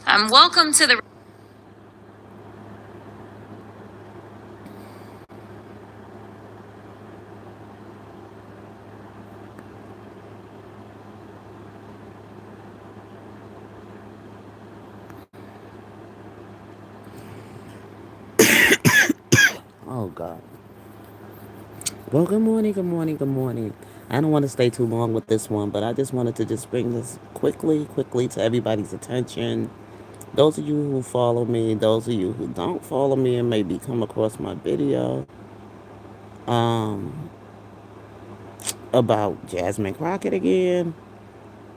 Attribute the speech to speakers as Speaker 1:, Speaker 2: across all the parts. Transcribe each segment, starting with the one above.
Speaker 1: Welcome to the.
Speaker 2: Oh God. Well, good morning, good morning, good morning. I don't want to stay too long with this one, but I just wanted to just bring this quickly to everybody's attention. Those of you who follow me, those of you who don't follow me and maybe come across my video, um, about Jasmine Crockett again.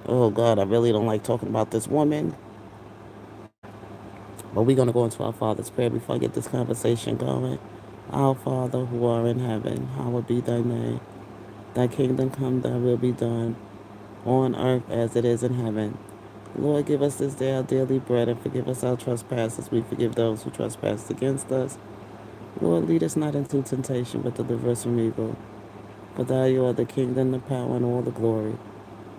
Speaker 2: Oh God, I really don't like talking about this woman. But we're gonna go into our Father's prayer before I get this conversation going. Our Father who art in heaven, hallowed be thy name. Thy kingdom come, thy will be done on earth as it is in heaven. Lord, give us this day our daily bread and forgive us our trespasses. We forgive those who trespass against us. Lord, lead us not into temptation, but deliver us from evil. For thou art the kingdom, the power, and all the glory,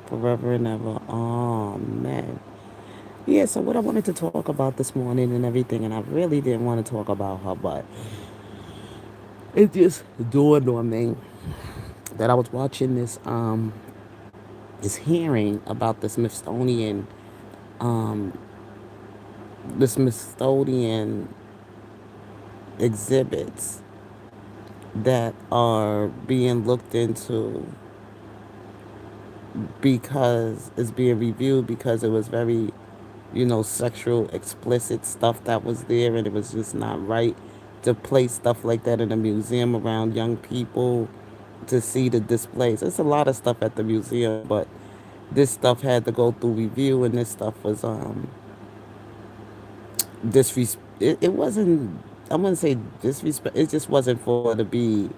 Speaker 2: forever and ever. Amen. Yeah, so what I wanted to talk about this morning and everything, and I really didn't want to talk about her, but it just dawned on me that I was watching this hearing about um, the Smithsonian exhibits that are being looked into because it's being reviewed because it was very, sexual explicit stuff that was there, and it was just not right to place stuff like that in a museum around young people to see the displays. There's a lot of stuff at the museum, but this stuff had to go through review, and this stuff was disrespect. It wasn't. I wouldn't say disrespect. It just wasn't for to be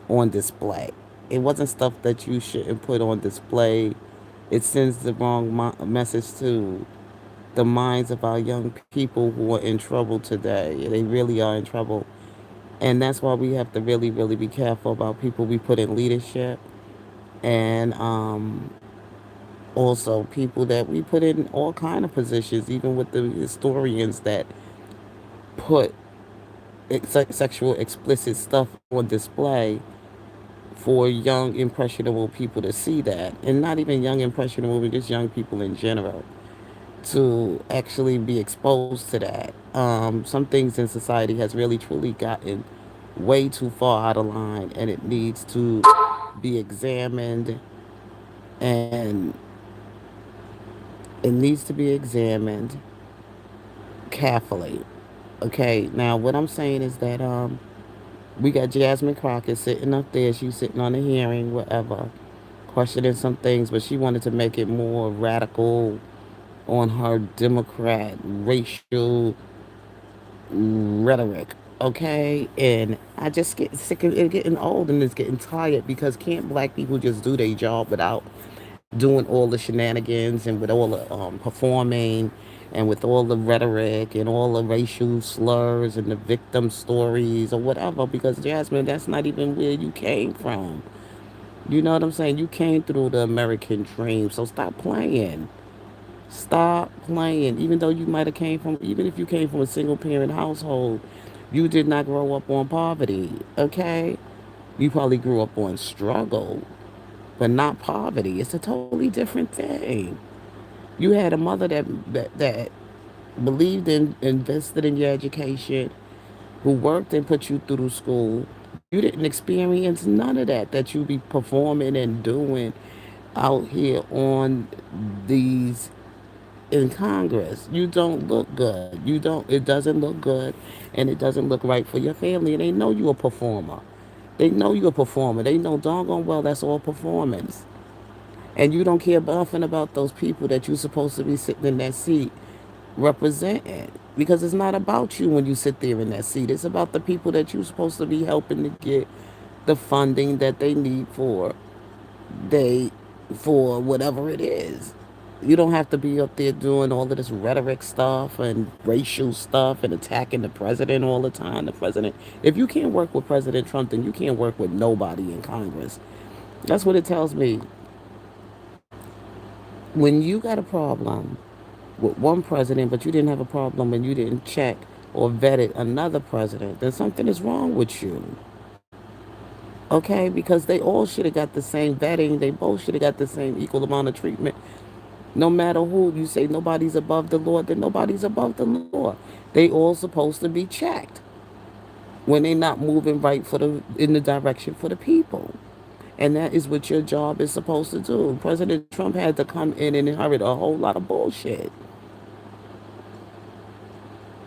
Speaker 2: on display. It wasn't stuff that you shouldn't put on display. It sends the wrong message to the minds of our young people who are in trouble today. They really are in trouble, and that's why we have to really be careful about people we put in leadership, and also people that we put in all kind of positions, even with the historians that put sexual explicit stuff on display for young impressionable people to see that, and not even young impressionable but just young people in general to actually be exposed to that. Some things in society has really truly gotten way too far out of line, and it needs to be examined, and it needs to be examined carefully. Okay, now what I'm saying is that we got Jasmine Crockett sitting up there. She's sitting on a hearing, whatever, questioning some things, but she wanted to make it more radical on her Democrat racial rhetoric. Okay, and I just get sick of it getting old and it's getting tired because can't black people just do their job without doing all the shenanigans and with all the performing and with all the rhetoric and all the racial slurs and the victim stories or whatever? Because Jasmine, that's not even where you came from. You know what I'm saying? You came through the American dream, so stop playing. Stop playing. Even though you might have came from, even if you came from a single parent household, you did not grow up on poverty. Okay, you probably grew up on struggle, but not poverty. It's a totally different thing. You had a mother that believed in, invested in your education, who worked and put you through school. You didn't experience none of that you be performing and doing out here on these in Congress. You don't look good. You don't. It doesn't look good, and it doesn't look right for your family. And they know you a performer. They know you a performer. They know doggone well that's all performance. And you don't care nothing about those people that you're supposed to be sitting in that seat representing. Because it's not about you when you sit there in that seat. It's about the people that you're supposed to be helping to get the funding that they need they for whatever it is. You don't have to be up there doing all of this rhetoric stuff and racial stuff and attacking the president all the time. The president, if you can't work with President Trump, then you can't work with nobody in Congress. That's what it tells me. When you got a problem with one president, but you didn't have a problem and you didn't check or vetted another president, then something is wrong with you. Okay? Because they all should have got the same vetting. They both should have got the same equal amount of treatment. No matter who you say nobody's above the law, then nobody's above the law. They all supposed to be checked when they're not moving right for the in the direction for the people. And that is what your job is supposed to do. President Trump had to come in and inherit a whole lot of bullshit.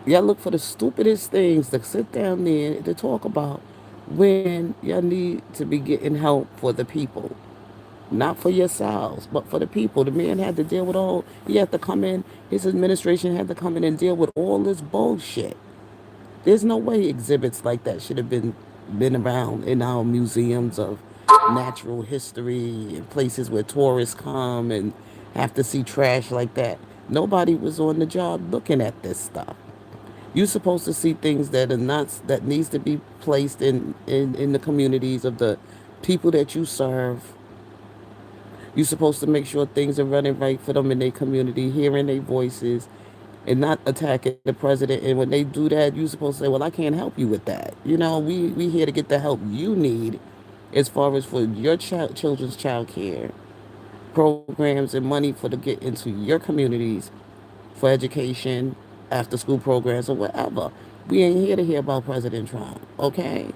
Speaker 2: Y'all look for the stupidest things to sit down there to talk about when y'all need to be getting help for the people. Not for yourselves, but for the people. The man had to deal with all, he had to come in, his administration had to come in and deal with all this bullshit. There's no way exhibits like that should have been around in our museums of natural history and places where tourists come and have to see trash like that. Nobody was on the job looking at this stuff. You're supposed to see things that are not that needs to be placed in the communities of the people that you serve. You're supposed to make sure things are running right for them in their community, hearing their voices, and not attacking the president. And when they do that, you're supposed to say, "Well, I can't help you with that." We here to get the help you need, as far as for your children's child care programs and money for to get into your communities for education, after school programs, or whatever. We ain't here to hear about President Trump, okay?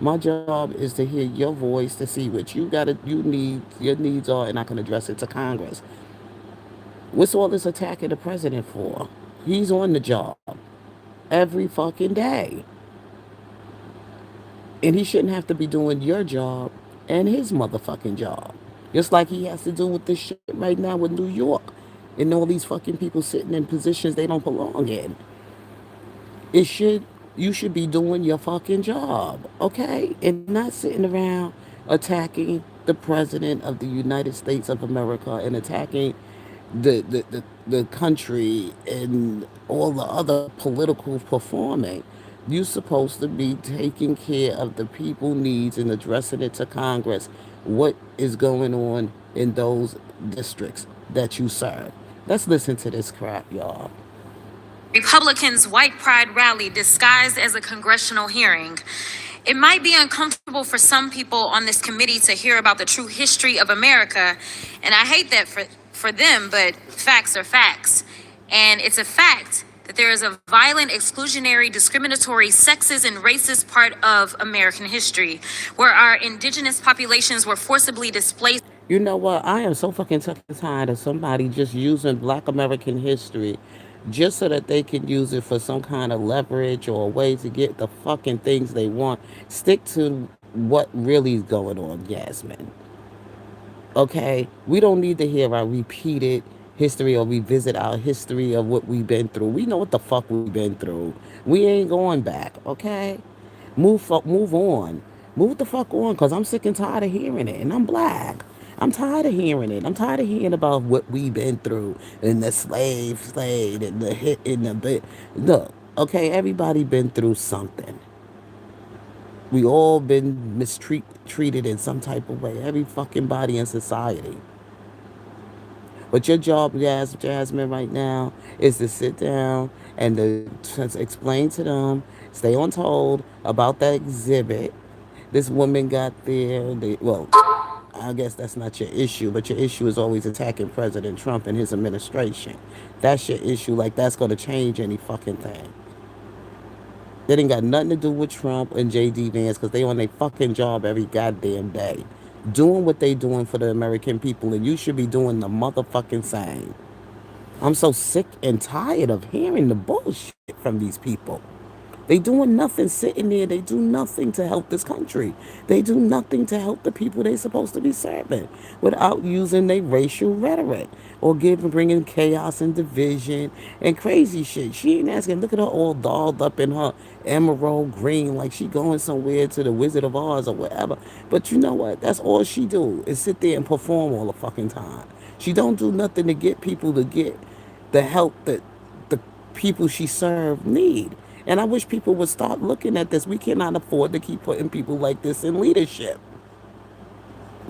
Speaker 2: My job is to hear your voice to see what you need, your needs are, and I can address it to Congress. What's all this attacking the president for? He's on the job every fucking day. And he shouldn't have to be doing your job and his motherfucking job. Just like he has to do with this shit right now with New York and all these fucking people sitting in positions they don't belong in. It should You should be doing your fucking job, okay? And not sitting around attacking the president of the United States of America and attacking the country and all the other political performing. You're supposed to be taking care of the people needs and addressing it to Congress. What is going on in those districts that you serve? Let's listen to this crap, y'all.
Speaker 1: Republicans' white pride rally disguised as a congressional hearing. It might be uncomfortable for some people on this committee to hear about the true history of America, and I hate that for them, but facts are facts. And it's a fact that there is a violent, exclusionary, discriminatory, sexist, and racist part of American history, where our indigenous populations were forcibly displaced.
Speaker 2: You know what? I am so fucking tired of somebody just using Black American history just so that they can use it for some kind of leverage or a way to get the fucking things they want. Stick to what really is going on, Yasmin. Okay? We don't need to hear our repeated history or revisit our history of what we've been through. We know what the fuck we've been through. We ain't going back, okay? Move on. Move the fuck on, cause I'm sick and tired of hearing it, and I'm black. I'm tired of hearing it. I'm tired of hearing about what we've been through and the slave, and the hit in the bit. Look, okay, everybody been through something. We all been mistreated in some type of way. Every fucking body in society. But your job, Jasmine, right now is to sit down and to explain to them, stay on told about that exhibit. This woman got there. Well, I guess that's not your issue, but your issue is always attacking President Trump and his administration. That's your issue. Like, that's going to change any fucking thing. That ain't got nothing to do with Trump and JD Vance because they on their fucking job every goddamn day. Doing what they doing for the American people, and you should be doing the motherfucking same. I'm so sick and tired of hearing the bullshit from these people. They doing nothing sitting there. They do nothing to help this country. They do nothing to help the people they supposed to be serving without using their racial rhetoric or bringing chaos and division and crazy shit. She ain't asking. Look at her all dolled up in her emerald green like she going somewhere to the Wizard of Oz or whatever. But you know what? That's all she do is sit there and perform all the fucking time. She don't do nothing to get people to get the help that the people she served need. And I wish people would start looking at this. We cannot afford to keep putting people like this in leadership.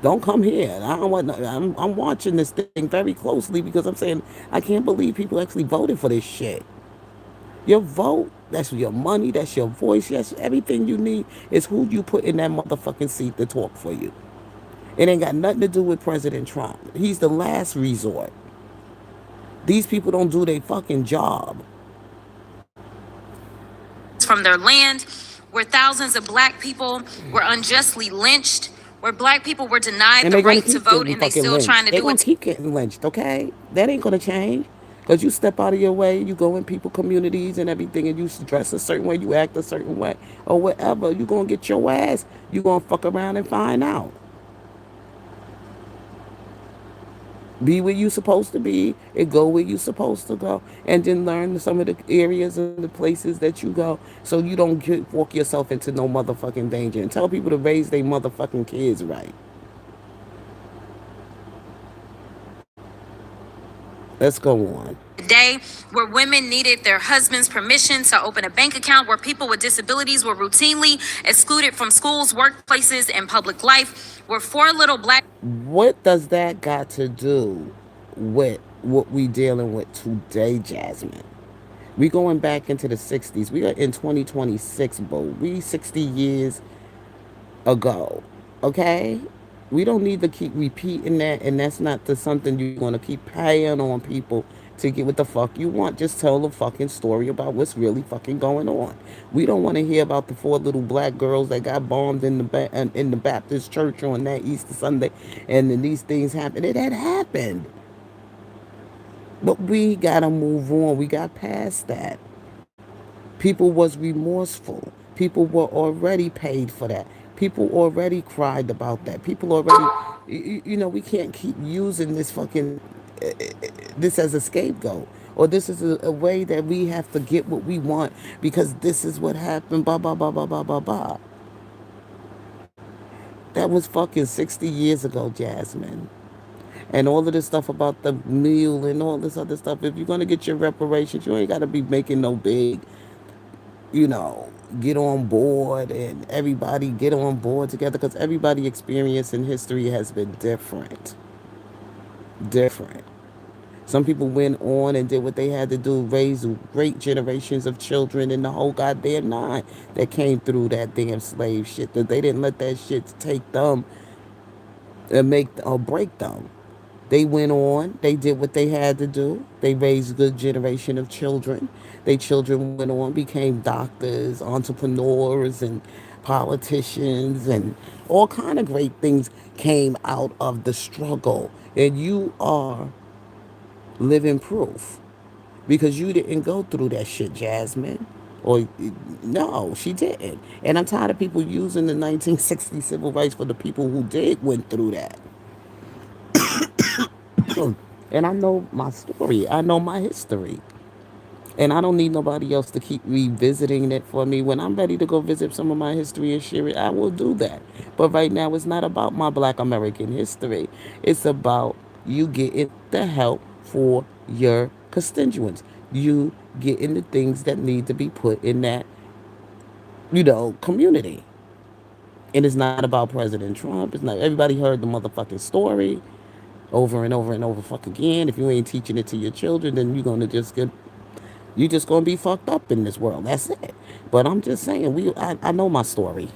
Speaker 2: Don't come here. I don't want. I'm watching this thing very closely because I'm saying I can't believe people actually voted for this shit. Your vote, that's your money, that's your voice, yes, everything you need is who you put in that motherfucking seat to talk for you. It ain't got nothing to do with President Trump. He's the last resort. These people don't do their fucking job.
Speaker 1: From their land, where thousands of black people were unjustly lynched, where black people were denied
Speaker 2: And
Speaker 1: the
Speaker 2: they're gonna
Speaker 1: right to
Speaker 2: keep
Speaker 1: vote,
Speaker 2: getting
Speaker 1: and they
Speaker 2: fucking
Speaker 1: still trying
Speaker 2: lynched.
Speaker 1: to
Speaker 2: They're
Speaker 1: do
Speaker 2: gonna
Speaker 1: it.
Speaker 2: keep getting lynched, okay? That ain't gonna change. Because you step out of your way, you go in people communities and everything, and you dress a certain way, you act a certain way, or whatever, you gonna get your ass. You gonna fuck around and find out. Be where you supposed to be and go where you supposed to go, and then learn some of the areas and the places that you go so you don't walk yourself into no motherfucking danger, and tell people to raise their motherfucking kids right. Let's go on.
Speaker 1: Day where women needed their husband's permission to open a bank account, where people with disabilities were routinely excluded from schools, workplaces, and public life, where four little black
Speaker 2: What does that got to do with what we dealing with today, Jasmine? We going back into the 60s. We are in 2026, but we 60 years ago. Okay? We don't need to keep repeating that, and that's not the something you're gonna keep paying on people to get what the fuck you want. Just tell the fucking story about what's really fucking going on. We don't want to hear about the four little black girls that got bombed in the Baptist church on that Easter Sunday, and then these things happened. It had happened, but we gotta move on. We got past that. People was remorseful. People were already paid for that. People already cried about that. People already, we can't keep using this fucking, this as a scapegoat. Or this is a way that we have to get what we want because this is what happened, blah, blah, blah, blah, blah, blah, blah. That was fucking 60 years ago, Jasmine. And all of this stuff about the meal and all this other stuff. If you're going to get your reparations, you ain't got to be making no big, you know, get on board and everybody get on board together because everybody experience in history has been different. Different. Some people went on and did what they had to do, raise great generations of children in the whole goddamn nine that came through that damn slave shit. That they didn't let that shit take them and make or break them. They went on, they did what they had to do. They raised a good generation of children. They children went on, became doctors, entrepreneurs, and politicians, and all kind of great things came out of the struggle. And you are living proof because you didn't go through that shit, Jasmine. Or no, she didn't. And I'm tired of people using the 1960 civil rights for the people who did went through that. And I know my story. I know my history. And I don't need nobody else to keep revisiting it for me. When I'm ready to go visit some of my history and share it, I will do that. But right now, it's not about my black American history. It's about you getting the help for your constituents. You getting the things that need to be put in that, community. And it's not about President Trump. It's not, everybody heard the motherfucking story over and over and over fuck again. If you ain't teaching it to your children, then you just gonna be fucked up in this world. That's it. But I'm just saying, I know my story.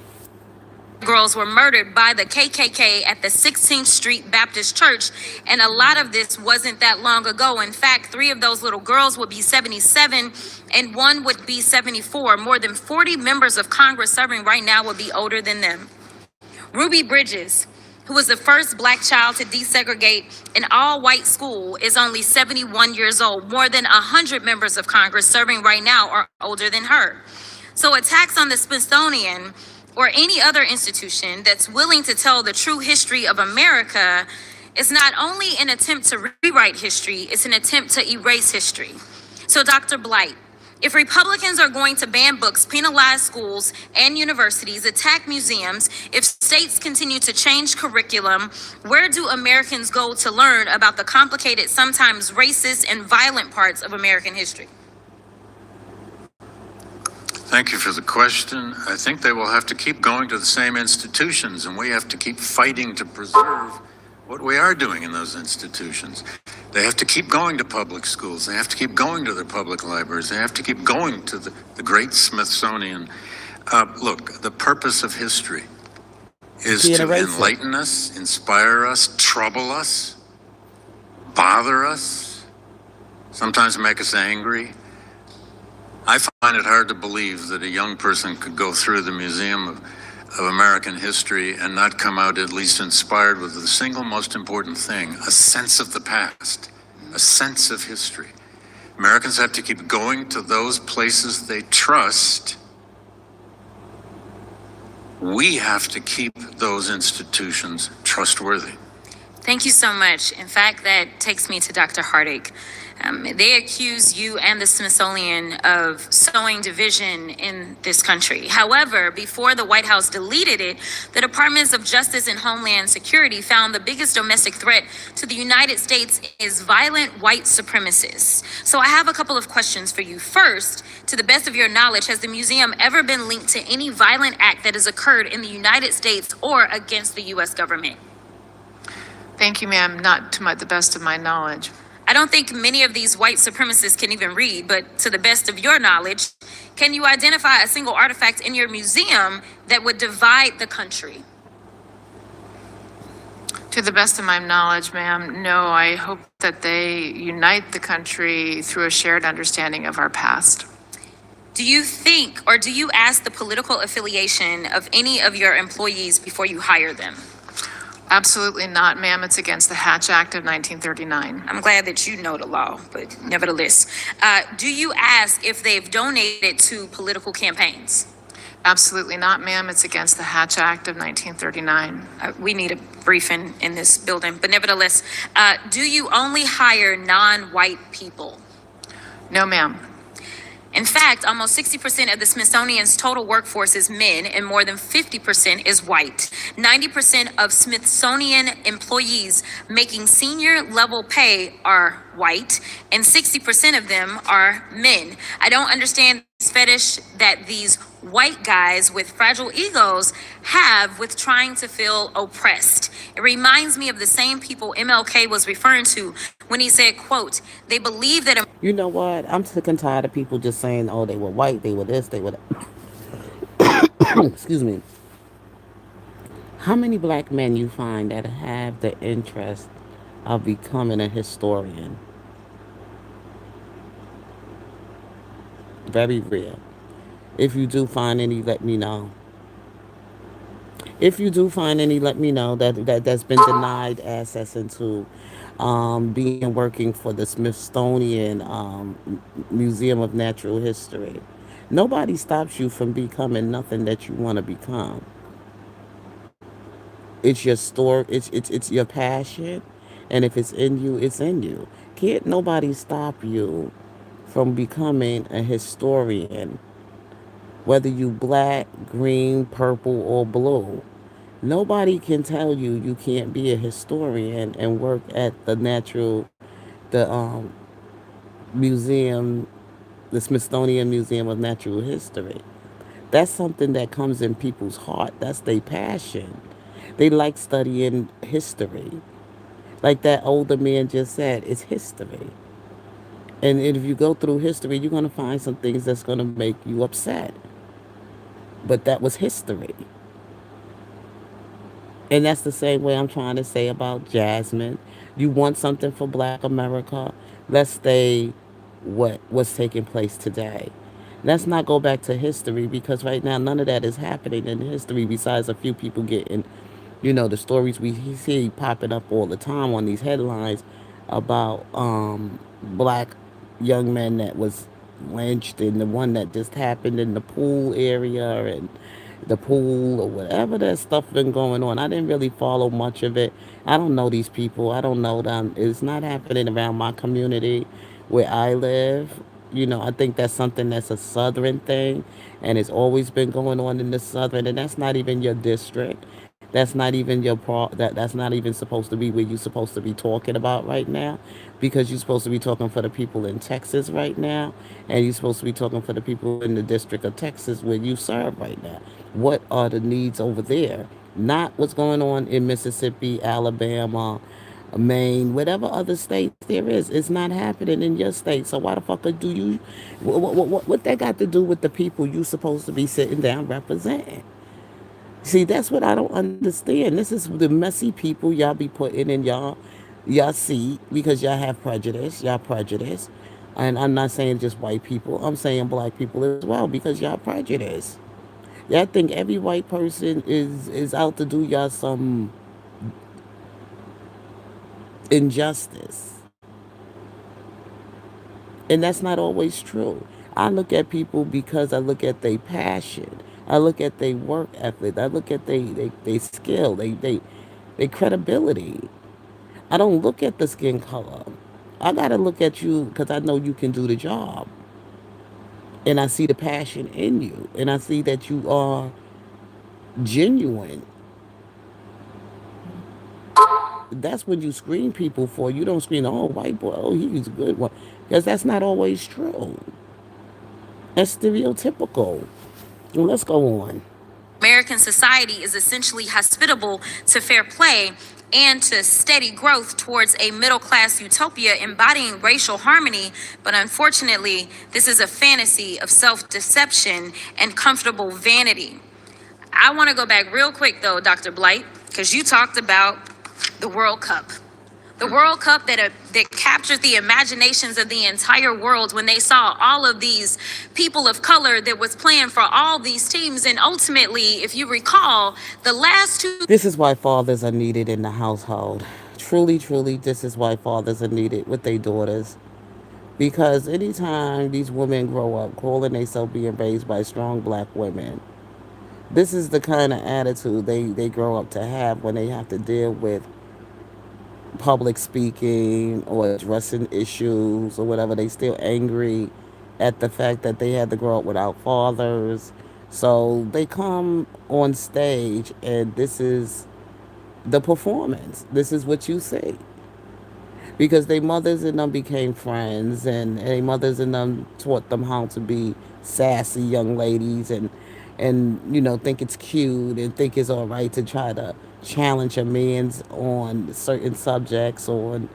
Speaker 1: girls were murdered by the KKK at the 16th Street Baptist Church. And a lot of this wasn't that long ago. In fact, three of those little girls would be 77 and one would be 74. More than 40 members of Congress serving right now would be older than them. Ruby Bridges, who was the first black child to desegregate an all-white school, is only 71 years old. More than 100 members of Congress serving right now are older than her. So attacks on the Smithsonian or any other institution that's willing to tell the true history of America is not only an attempt to rewrite history, it's an attempt to erase history. So, Dr. Blight, if Republicans are going to ban books, penalize schools and universities, attack museums, if states continue to change curriculum, where do Americans go to learn about the complicated, sometimes racist and violent parts of American history?
Speaker 3: Thank you for the question. I think they will have to keep going to the same institutions, and we have to keep fighting to preserve what we are doing in those institutions. They have to keep going to public schools. They have to keep going to their public libraries. They have to keep going to the great Smithsonian. Look, the purpose of history is
Speaker 2: Can't
Speaker 3: to
Speaker 2: erase it.
Speaker 3: enlighten us, inspire us, trouble us, bother us, sometimes make us angry. I find it hard to believe that a young person could go through the Museum of American History and not come out at least inspired with the single most important thing, a sense of the past, a sense of history. Americans have to keep going to those places they trust. We have to keep those institutions trustworthy.
Speaker 1: Thank you so much. In fact, that takes me to Dr. Hardig. They accuse you and the Smithsonian of sowing division in this country. However, before the White House deleted it, the Departments of Justice and Homeland Security found the biggest domestic threat to the United States is violent white supremacists. So I have a couple of questions for you. First, to the best of your knowledge, has the museum ever been linked to any violent act that has occurred in the United States or against the U.S. government?
Speaker 4: Thank you, ma'am. Not to the best of my knowledge.
Speaker 1: I don't think many of these white supremacists can even read, but to the best of your knowledge, can you identify a single artifact in your museum that would divide the country?
Speaker 4: To the best of my knowledge, ma'am, no. I hope that they unite the country through a shared understanding of our past.
Speaker 1: Do you think or do you ask the political affiliation of any of your employees before you hire them?
Speaker 4: Absolutely not, ma'am. It's against the Hatch Act of 1939.
Speaker 1: I'm glad that you know the law, but nevertheless, do you ask if they've donated to political campaigns?
Speaker 4: Absolutely not, ma'am. It's against the Hatch Act of 1939.
Speaker 1: We need a briefing in this building, but nevertheless, do you only hire non-white people?
Speaker 4: No, ma'am.
Speaker 1: In fact, almost 60% of the Smithsonian's total workforce is men, and more than 50% is white. 90% of Smithsonian employees making senior level pay are white, and 60% of them are men. I don't understand this fetish that these white guys with fragile egos have with trying to feel oppressed. It reminds me of the same people MLK was referring to when he said, quote, they believe that
Speaker 2: You know what? I'm sick and tired of people just saying, oh, they were white, they were this, they were that. Excuse me. How many black men you find that have the interest of becoming a historian? Very rare. If you do find any, let me know. If you do find any, let me know that's been denied access into being working for the Smithsonian Museum of Natural History. Nobody stops you from becoming nothing that you want to become. It's your story. It's your passion, and if it's in you, it's in you. Can't nobody stop you from becoming a historian, whether you black, green, purple, or blue. Nobody can tell you you can't be a historian and work at the museum, the Smithsonian Museum of Natural History. That's something that comes in people's heart. That's their passion. They like studying history. Like that older man just said, it's history. And if you go through history, you're going to find some things that's going to make you upset. But that was history. And that's the same way I'm trying to say about Jasmine. You want something for Black America? Let's stay what's taking place today. Let's not go back to history because right now none of that is happening in history besides a few people getting, the stories we see popping up all the time on these headlines about black young men that was lynched and the one that just happened in the pool area and the pool or whatever that stuff been going on. I didn't really follow much of it. I don't know these people. I don't know them. It's not happening around my community where I live. I think that's something that's a southern thing and it's always been going on in the southern and that's not even your district. That's not even that's not even supposed to be where you're supposed to be talking about right now, because you're supposed to be talking for the people in Texas right now, and you're supposed to be talking for the people in the District of Texas where you serve right now. What are the needs over there? Not what's going on in Mississippi, Alabama, Maine, whatever other states there is. It's not happening in your state. So why the fuck do you? What that got to do with the people you supposed to be sitting down representing? See, that's what I don't understand. This is the messy people y'all be putting in y'all seat because y'all have prejudice. Y'all prejudice. And I'm not saying just white people. I'm saying black people as well because y'all prejudice. Y'all think every white person is out to do y'all some injustice. And that's not always true. I look at people because I look at their passion. I look at their work ethic. I look at their skill, their credibility. I don't look at the skin color. I got to look at you because I know you can do the job. And I see the passion in you. And I see that you are genuine. That's when you screen people for. You don't screen, oh, white boy, oh, he's a good one. Because that's not always true. That's stereotypical. Well, let's go on.
Speaker 1: American society is essentially hospitable to fair play and to steady growth towards a middle class utopia embodying racial harmony. But unfortunately, this is a fantasy of self deception and comfortable vanity. I want to go back real quick, though, Dr. Blight, because you talked about the World Cup. The World Cup that captured the imaginations of the entire world when they saw all of these people of color that was playing for all these teams. And ultimately, if you recall, the last two.
Speaker 2: This is why fathers are needed in the household. Truly, truly, this is why fathers are needed with their daughters. Because anytime these women grow up calling themselves being raised by strong black women, this is the kind of attitude they grow up to have when they have to deal with public speaking or addressing issues or whatever. They still angry at the fact that they had to grow up without fathers. So they come on stage and this is the performance. This is what you see. Because their mothers and them became friends, and their mothers and them taught them how to be sassy young ladies, and think it's cute and think it's all right to try to challenge a man's on certain subjects or on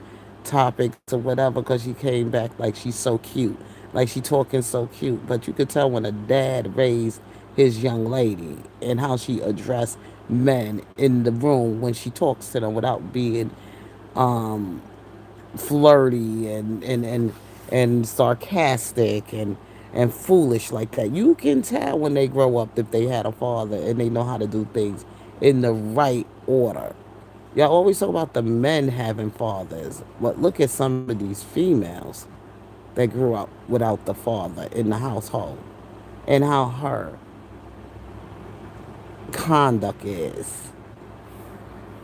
Speaker 2: topics or whatever because she came back like she's so cute, like she talking so cute. But you could tell when a dad raised his young lady and how she addressed men in the room when she talks to them without being um, flirty and sarcastic and foolish like that. You can tell when they grow up if they had a father and they know how to do things in the right order. Y'all always talk about the men having fathers, but look at some of these females that grew up without the father in the household and how her conduct is.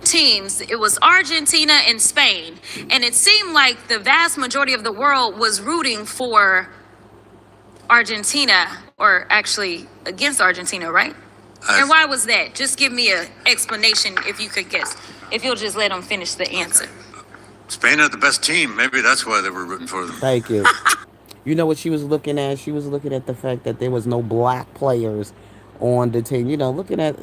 Speaker 1: Teams, it was Argentina and Spain. And it seemed like the vast majority of the world was rooting for Argentina, or actually against Argentina, right? And why was that? Just give me an explanation if you could guess. If you'll just let them finish the answer.
Speaker 3: Spain had the best team. Maybe that's why they were rooting for them.
Speaker 2: Thank you. You know what she was looking at? She was looking at the fact that there was no black players on the team. Looking at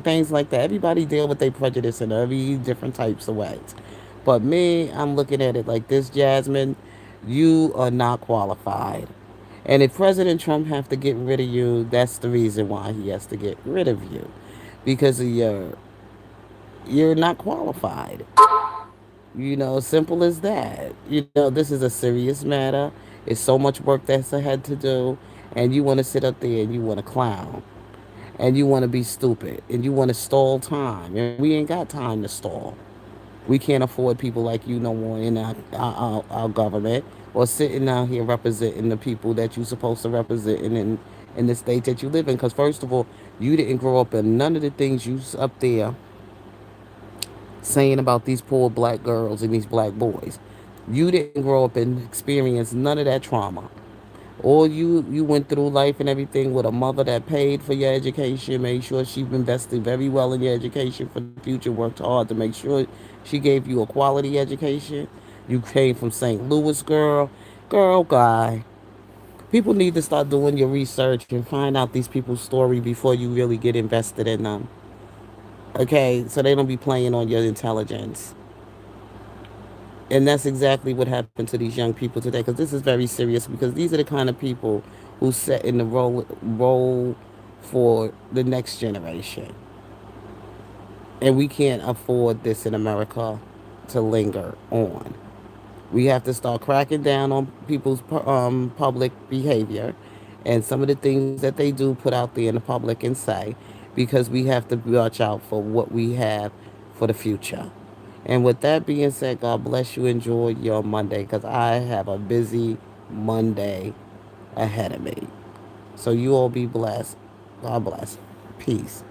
Speaker 2: things like that. Everybody deal with their prejudice in every different types of ways. But me, I'm looking at it like this, Jasmine. You are not qualified. And if President Trump have to get rid of you, that's the reason why he has to get rid of you. Because of you're not qualified. Simple as that. This is a serious matter. It's so much work that's ahead to do, and you want to sit up there and you want to clown, and you want to be stupid, and you want to stall time, and we ain't got time to stall. We can't afford people like you no more in our government or sitting out here representing the people that you're supposed to represent in the state that you live in. Because first of all, you didn't grow up in none of the things you up there saying about these poor black girls and these black boys. You didn't grow up and experience none of that trauma. Or you went through life and everything with a mother that paid for your education, made sure she invested very well in your education for the future, worked hard to make sure she gave you a quality education. You came from St. Louis, girl, guy. People need to start doing your research and find out these people's story before you really get invested in them. Okay, so they don't be playing on your intelligence. And that's exactly what happened to these young people today, because this is very serious, because these are the kind of people who set in the role for the next generation. And we can't afford this in America to linger on. We have to start cracking down on people's public behavior and some of the things that they do put out there in the public and say, because we have to watch out for what we have for the future. And with that being said, God bless you. Enjoy your Monday, because I have a busy Monday ahead of me. So you all be blessed. God bless. Peace.